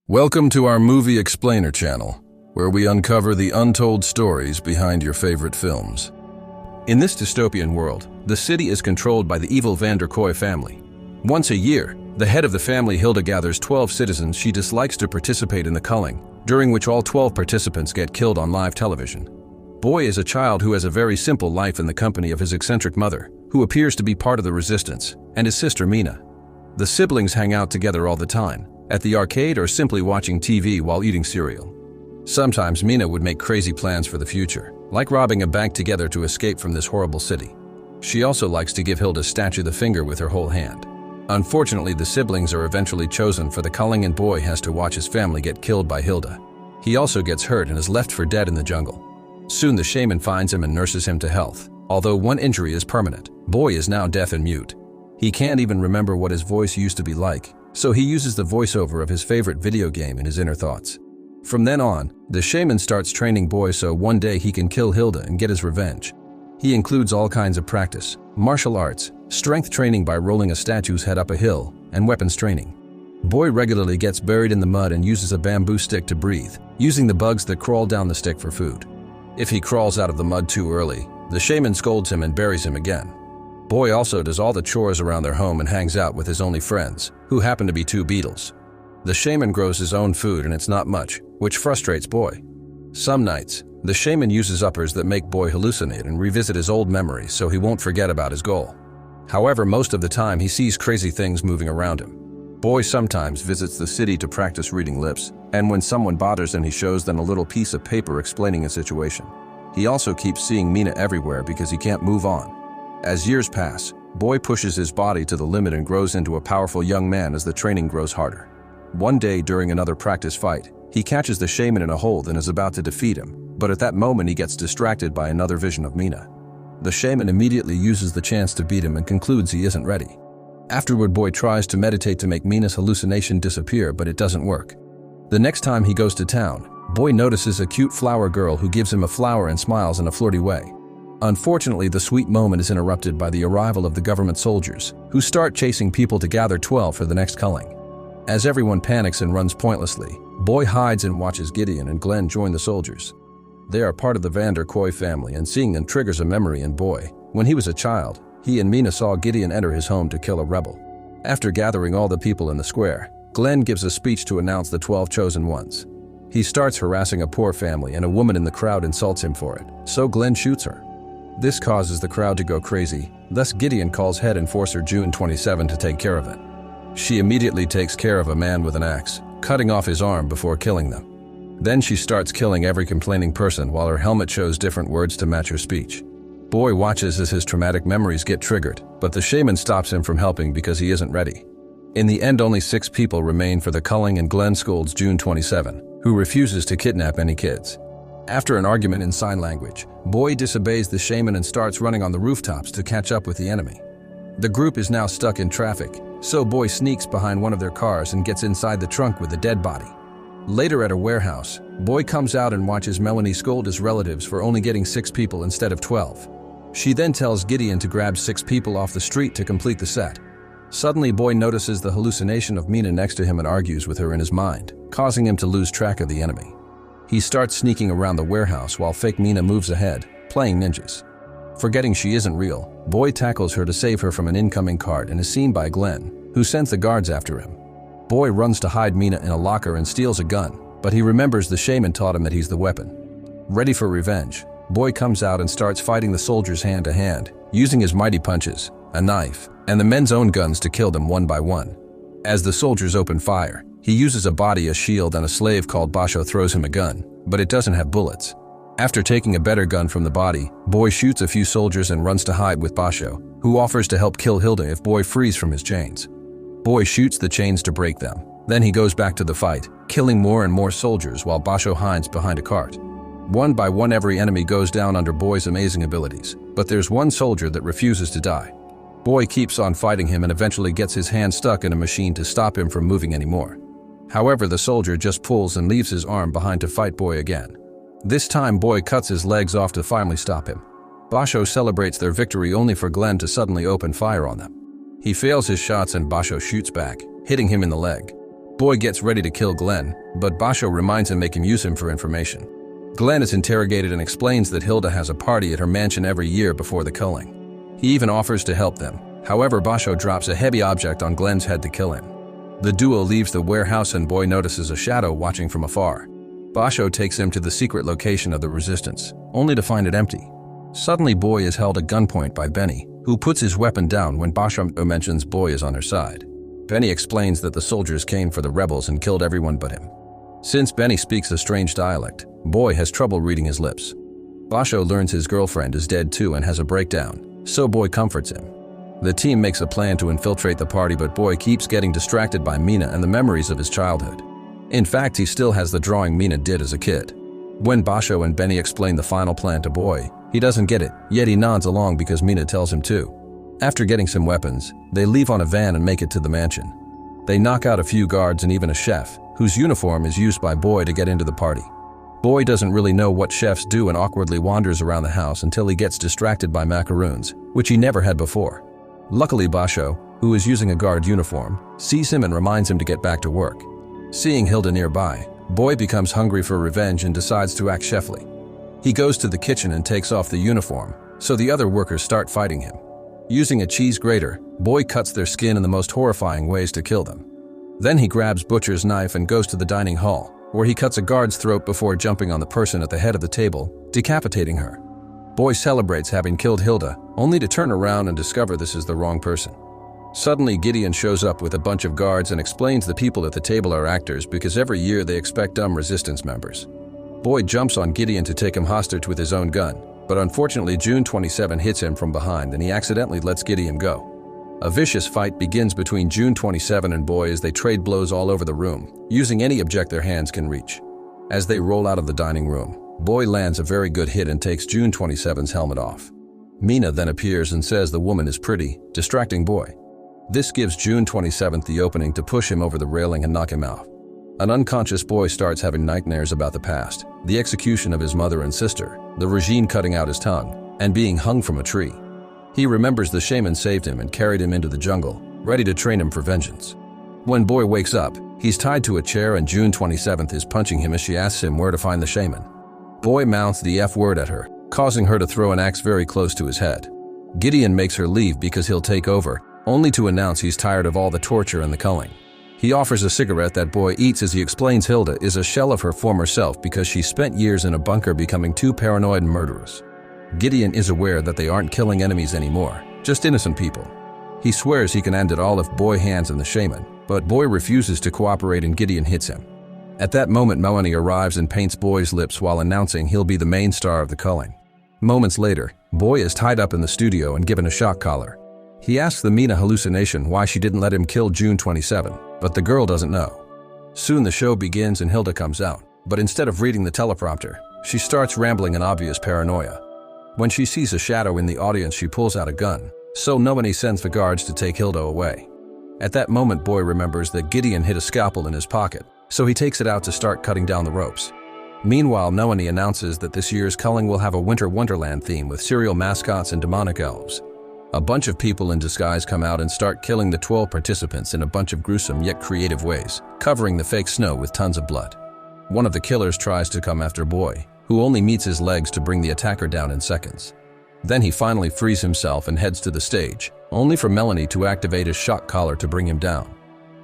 Welcome to our Movie Explainer channel, where we uncover the untold stories behind your favorite films. In this dystopian world, the city is controlled by the evil Van der Kooi family. Once a year, the head of the family, Hilda, gathers 12 citizens she dislikes to participate in the culling, during which all 12 participants get killed on live television. Boy is a child who has a very simple life in the company of his eccentric mother, who appears to be part of the resistance, and his sister Mina. The siblings hang out together all the time, at the arcade or simply watching TV while eating cereal. Sometimes Mina would make crazy plans for the future, like robbing a bank together to escape from this horrible city. She also likes to give Hilda's statue the finger with her whole hand. Unfortunately, the siblings are eventually chosen for the culling, and Boy has to watch his family get killed by Hilda. He also gets hurt and is left for dead in the jungle. Soon the shaman finds him and nurses him to health. Although one injury is permanent, Boy is now deaf and mute. He can't even remember what his voice used to be like, so he uses the voiceover of his favorite video game in his inner thoughts. From then on, the shaman starts training Boy so one day he can kill Hilda and get his revenge. He includes all kinds of practice, martial arts, strength training by rolling a statue's head up a hill, and weapons training. Boy regularly gets buried in the mud and uses a bamboo stick to breathe, using the bugs that crawl down the stick for food. If he crawls out of the mud too early, the shaman scolds him and buries him again. Boy also does all the chores around their home and hangs out with his only friends, who happen to be two beetles. The shaman grows his own food and it's not much, which frustrates Boy. Some nights, the shaman uses uppers that make Boy hallucinate and revisit his old memories so he won't forget about his goal. However, most of the time he sees crazy things moving around him. Boy sometimes visits the city to practice reading lips, and when someone bothers him he shows them a little piece of paper explaining a situation. He also keeps seeing Mina everywhere because he can't move on. As years pass, Boy pushes his body to the limit and grows into a powerful young man as the training grows harder. One day during another practice fight, he catches the shaman in a hold and is about to defeat him, but at that moment he gets distracted by another vision of Mina. The shaman immediately uses the chance to beat him and concludes he isn't ready. Afterward, Boy tries to meditate to make Mina's hallucination disappear, but it doesn't work. The next time he goes to town, Boy notices a cute flower girl who gives him a flower and smiles in a flirty way. Unfortunately, the sweet moment is interrupted by the arrival of the government soldiers, who start chasing people to gather 12 for the next culling. As everyone panics and runs pointlessly, Boy hides and watches Gideon and Glenn join the soldiers. They are part of the Van der Kooi family, and seeing them triggers a memory in Boy. When he was a child, he and Mina saw Gideon enter his home to kill a rebel. After gathering all the people in the square, Glenn gives a speech to announce the 12 chosen ones. He starts harassing a poor family, and a woman in the crowd insults him for it, so Glenn shoots her. This causes the crowd to go crazy, thus Gideon calls head enforcer June 27 to take care of it. She immediately takes care of a man with an axe, cutting off his arm before killing them. Then she starts killing every complaining person while her helmet shows different words to match her speech. Boy watches as his traumatic memories get triggered, but the shaman stops him from helping because he isn't ready. In the end, only 6 people remain for the culling, and Glenn scolds June 27, who refuses to kidnap any kids. After an argument in sign language, Boy disobeys the shaman and starts running on the rooftops to catch up with the enemy. The group is now stuck in traffic, so Boy sneaks behind one of their cars and gets inside the trunk with the dead body. Later at a warehouse, Boy comes out and watches Melanie scold his relatives for only getting 6 people instead of 12. She then tells Gideon to grab 6 people off the street to complete the set. Suddenly, Boy notices the hallucination of Mina next to him and argues with her in his mind, causing him to lose track of the enemy. He starts sneaking around the warehouse while fake Mina moves ahead, playing ninjas. Forgetting she isn't real, Boy tackles her to save her from an incoming cart and is seen by Glenn, who sends the guards after him. Boy runs to hide Mina in a locker and steals a gun, but he remembers the shaman taught him that he's the weapon. Ready for revenge, Boy comes out and starts fighting the soldiers hand to hand, using his mighty punches, a knife, and the men's own guns to kill them one by one. As the soldiers open fire, he uses a body as shield, and a slave called Basho throws him a gun, but it doesn't have bullets. After taking a better gun from the body, Boy shoots a few soldiers and runs to hide with Basho, who offers to help kill Hilda if Boy frees from his chains. Boy shoots the chains to break them. Then he goes back to the fight, killing more and more soldiers while Basho hides behind a cart. One by one, every enemy goes down under Boy's amazing abilities, but there's one soldier that refuses to die. Boy keeps on fighting him and eventually gets his hand stuck in a machine to stop him from moving anymore. However, the soldier just pulls and leaves his arm behind to fight Boy again. This time, Boy cuts his legs off to finally stop him. Basho celebrates their victory only for Glenn to suddenly open fire on them. He fails his shots and Basho shoots back, hitting him in the leg. Boy gets ready to kill Glenn, but Basho reminds him make him use him for information. Glenn is interrogated and explains that Hilda has a party at her mansion every year before the culling. He even offers to help them. However, Basho drops a heavy object on Glenn's head to kill him. The duo leaves the warehouse and Boy notices a shadow watching from afar. Basho takes him to the secret location of the resistance, only to find it empty. Suddenly, Boy is held at gunpoint by Benny, who puts his weapon down when Basho mentions Boy is on her side. Benny explains that the soldiers came for the rebels and killed everyone but him. Since Benny speaks a strange dialect, Boy has trouble reading his lips. Basho learns his girlfriend is dead too and has a breakdown, so Boy comforts him. The team makes a plan to infiltrate the party, but Boy keeps getting distracted by Mina and the memories of his childhood. In fact, he still has the drawing Mina did as a kid. When Basho and Benny explain the final plan to Boy, he doesn't get it, yet he nods along because Mina tells him to. After getting some weapons, they leave on a van and make it to the mansion. They knock out a few guards and even a chef, whose uniform is used by Boy to get into the party. Boy doesn't really know what chefs do and awkwardly wanders around the house until he gets distracted by macaroons, which he never had before. Luckily, Basho, who is using a guard uniform, sees him and reminds him to get back to work. Seeing Hilda nearby, Boy becomes hungry for revenge and decides to act chefly. He goes to the kitchen and takes off the uniform, so the other workers start fighting him. Using a cheese grater, Boy cuts their skin in the most horrifying ways to kill them. Then he grabs Butcher's knife and goes to the dining hall, where he cuts a guard's throat before jumping on the person at the head of the table, decapitating her. Boy celebrates having killed Hilda, only to turn around and discover this is the wrong person. Suddenly, Gideon shows up with a bunch of guards and explains the people at the table are actors because every year they expect dumb resistance members. Boy jumps on Gideon to take him hostage with his own gun, but unfortunately June 27 hits him from behind and he accidentally lets Gideon go. A vicious fight begins between June 27 and Boy as they trade blows all over the room, using any object their hands can reach. As they roll out of the dining room, Boy lands a very good hit and takes June 27's helmet off. Mina then appears and says the woman is pretty, distracting Boy. This gives June 27 the opening to push him over the railing and knock him out. An unconscious Boy starts having nightmares about the past, the execution of his mother and sister, the regime cutting out his tongue, and being hung from a tree. He remembers the shaman saved him and carried him into the jungle, ready to train him for vengeance. When Boy wakes up, he's tied to a chair and June 27 is punching him as she asks him where to find the shaman. Boy mouths the F word at her, causing her to throw an axe very close to his head. Gideon makes her leave because he'll take over, only to announce he's tired of all the torture and the culling. He offers a cigarette that Boy eats as he explains Hilda is a shell of her former self because she spent years in a bunker becoming too paranoid and murderous. Gideon is aware that they aren't killing enemies anymore, just innocent people. He swears he can end it all if Boy hands him the shaman, but Boy refuses to cooperate and Gideon hits him. At that moment, Melanie arrives and paints Boy's lips while announcing he'll be the main star of the culling. Moments later, Boy is tied up in the studio and given a shock collar. He asks the Mina hallucination why she didn't let him kill June 27, but the girl doesn't know. Soon the show begins and Hilda comes out, but instead of reading the teleprompter, she starts rambling in obvious paranoia. When she sees a shadow in the audience, she pulls out a gun, so Melanie sends the guards to take Hilda away. At that moment, Boy remembers that Gideon hid a scalpel in his pocket, so he takes it out to start cutting down the ropes. Meanwhile, Melanie announces that this year's culling will have a winter wonderland theme with cereal mascots and demonic elves. A bunch of people in disguise come out and start killing the 12 participants in a bunch of gruesome yet creative ways, covering the fake snow with tons of blood. One of the killers tries to come after Boy, who only meets his legs to bring the attacker down in seconds. Then he finally frees himself and heads to the stage, only for Melanie to activate his shock collar to bring him down.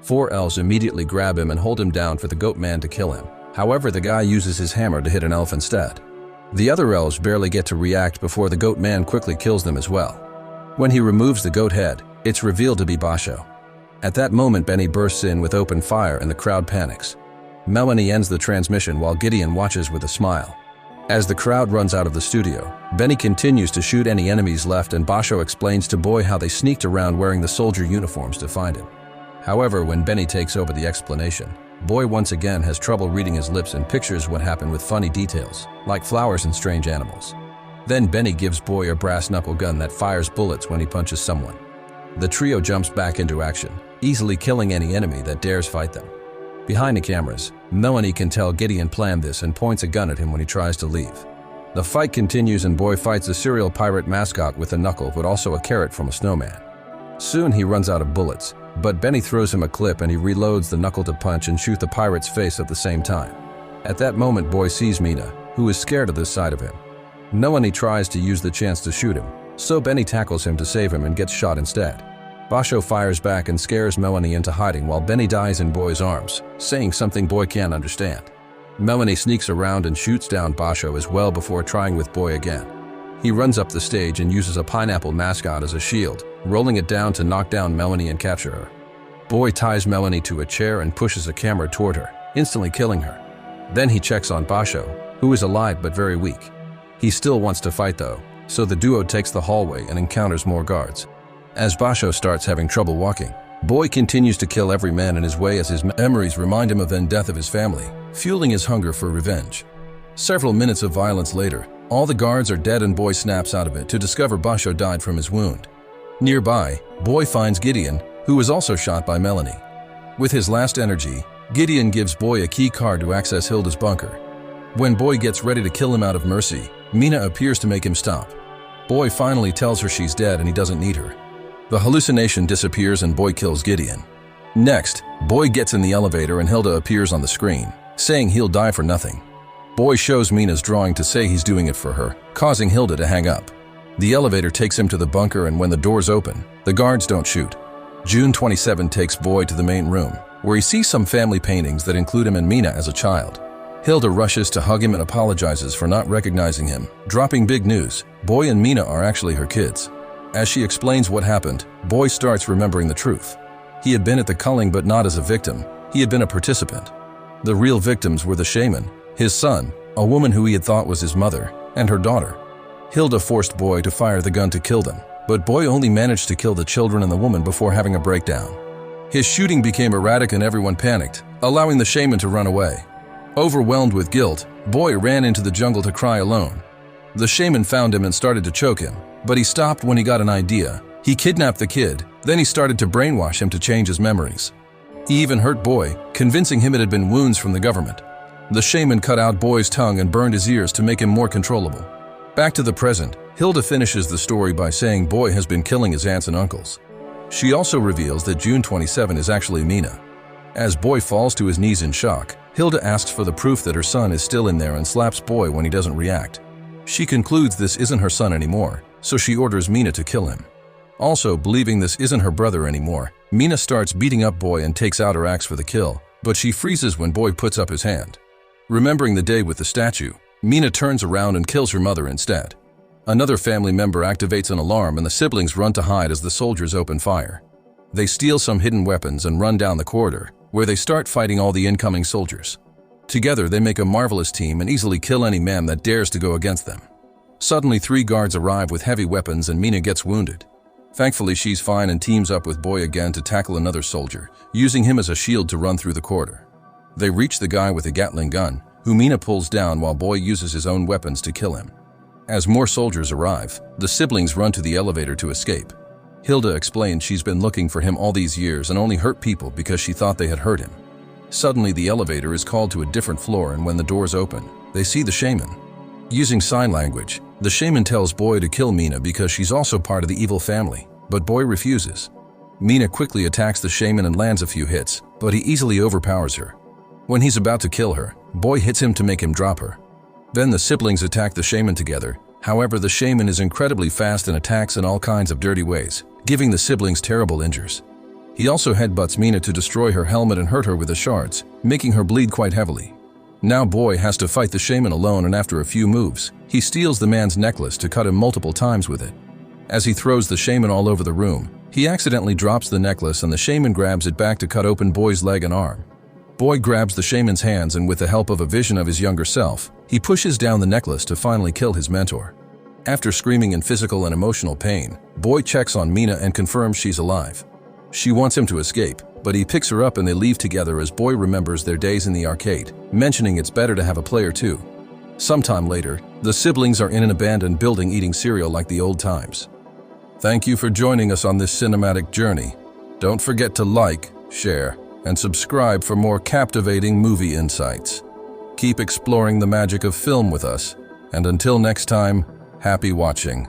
4 elves immediately grab him and hold him down for the goat man to kill him. However, the guy uses his hammer to hit an elf instead. The other elves barely get to react before the goat man quickly kills them as well. When he removes the goat head, it's revealed to be Basho. At that moment, Benny bursts in with open fire and the crowd panics. Melanie ends the transmission while Gideon watches with a smile. As the crowd runs out of the studio, Benny continues to shoot any enemies left and Basho explains to Boy how they sneaked around wearing the soldier uniforms to find him. However, when Benny takes over the explanation, Boy once again has trouble reading his lips and pictures what happened with funny details, like flowers and strange animals. Then Benny gives Boy a brass knuckle gun that fires bullets when he punches someone. The trio jumps back into action, easily killing any enemy that dares fight them. Behind the cameras, Melanie can tell Gideon planned this and points a gun at him when he tries to leave. The fight continues and Boy fights a serial pirate mascot with a knuckle but also a carrot from a snowman. Soon he runs out of bullets, But Benny throws him a clip and he reloads the knuckle to punch and shoot the pirate's face at the same time. At that moment, Boy sees Mina, who is scared of this side of him. Melanie tries to use the chance to shoot him, so Benny tackles him to save him and gets shot instead. Basho fires back and scares Melanie into hiding while Benny dies in Boy's arms, saying something Boy can't understand. Melanie sneaks around and shoots down Basho as well before trying with Boy again. He runs up the stage and uses a pineapple mascot as a shield, rolling it down to knock down Melanie and capture her. Boy ties Melanie to a chair and pushes a camera toward her, instantly killing her. Then he checks on Basho, who is alive but very weak. He still wants to fight though, so the duo takes the hallway and encounters more guards. As Basho starts having trouble walking, Boy continues to kill every man in his way as his memories remind him of the death of his family, fueling his hunger for revenge. Several minutes of violence later, all the guards are dead and Boy snaps out of it to discover Basho died from his wound. Nearby, Boy finds Gideon, who was also shot by Melanie. With his last energy, Gideon gives Boy a key card to access Hilda's bunker. When Boy gets ready to kill him out of mercy, Mina appears to make him stop. Boy finally tells her she's dead and he doesn't need her. The hallucination disappears and Boy kills Gideon. Next, Boy gets in the elevator and Hilda appears on the screen, saying he'll die for nothing. Boy shows Mina's drawing to say he's doing it for her, causing Hilda to hang up. The elevator takes him to the bunker and when the doors open, the guards don't shoot. June 27 takes Boy to the main room, where he sees some family paintings that include him and Mina as a child. Hilda rushes to hug him and apologizes for not recognizing him, dropping big news: Boy and Mina are actually her kids. As she explains what happened, Boy starts remembering the truth. He had been at the culling but not as a victim, he had been a participant. The real victims were the shaman, his son, a woman who he had thought was his mother, and her daughter. Hilda forced Boy to fire the gun to kill them, but Boy only managed to kill the children and the woman before having a breakdown. His shooting became erratic and everyone panicked, allowing the shaman to run away. Overwhelmed with guilt, Boy ran into the jungle to cry alone. The shaman found him and started to choke him, but he stopped when he got an idea. He kidnapped the kid, then he started to brainwash him to change his memories. He even hurt Boy, convincing him it had been wounds from the government. The shaman cut out Boy's tongue and burned his ears to make him more controllable. Back to the present, Hilda finishes the story by saying Boy has been killing his aunts and uncles. She also reveals that June 27 is actually Mina. As Boy falls to his knees in shock, Hilda asks for the proof that her son is still in there and slaps Boy when he doesn't react. She concludes this isn't her son anymore, so she orders Mina to kill him. Also, believing this isn't her brother anymore, Mina starts beating up Boy and takes out her axe for the kill, but she freezes when Boy puts up his hand. Remembering the day with the statue, Mina turns around and kills her mother instead. Another family member activates an alarm and the siblings run to hide as the soldiers open fire. They steal some hidden weapons and run down the corridor, where they start fighting all the incoming soldiers. Together, they make a marvelous team and easily kill any man that dares to go against them. Suddenly, 3 guards arrive with heavy weapons and Mina gets wounded. Thankfully, she's fine and teams up with Boy again to tackle another soldier, using him as a shield to run through the corridor. They reach the guy with a Gatling gun, who Mina pulls down while Boy uses his own weapons to kill him. As more soldiers arrive, the siblings run to the elevator to escape. Hilda explains she's been looking for him all these years and only hurt people because she thought they had hurt him. Suddenly, the elevator is called to a different floor and when the doors open, they see the shaman. Using sign language, the shaman tells Boy to kill Mina because she's also part of the evil family, but Boy refuses. Mina quickly attacks the shaman and lands a few hits, but he easily overpowers her. When he's about to kill her, Boy hits him to make him drop her. Then the siblings attack the shaman together. However, the shaman is incredibly fast and attacks in all kinds of dirty ways, giving the siblings terrible injuries. He also headbutts Mina to destroy her helmet and hurt her with the shards, making her bleed quite heavily. Now Boy has to fight the shaman alone, and after a few moves, he steals the man's necklace to cut him multiple times with it. As he throws the shaman all over the room, he accidentally drops the necklace and the shaman grabs it back to cut open Boy's leg and arm. Boy grabs the shaman's hands and with the help of a vision of his younger self, he pushes down the necklace to finally kill his mentor. After screaming in physical and emotional pain, Boy checks on Mina and confirms she's alive. She wants him to escape, but he picks her up and they leave together as Boy remembers their days in the arcade, mentioning it's better to have a player too. Sometime later, the siblings are in an abandoned building eating cereal like the old times. Thank you for joining us on this cinematic journey. Don't forget to like, share, and subscribe for more captivating movie insights. Keep exploring the magic of film with us, and until next time, happy watching.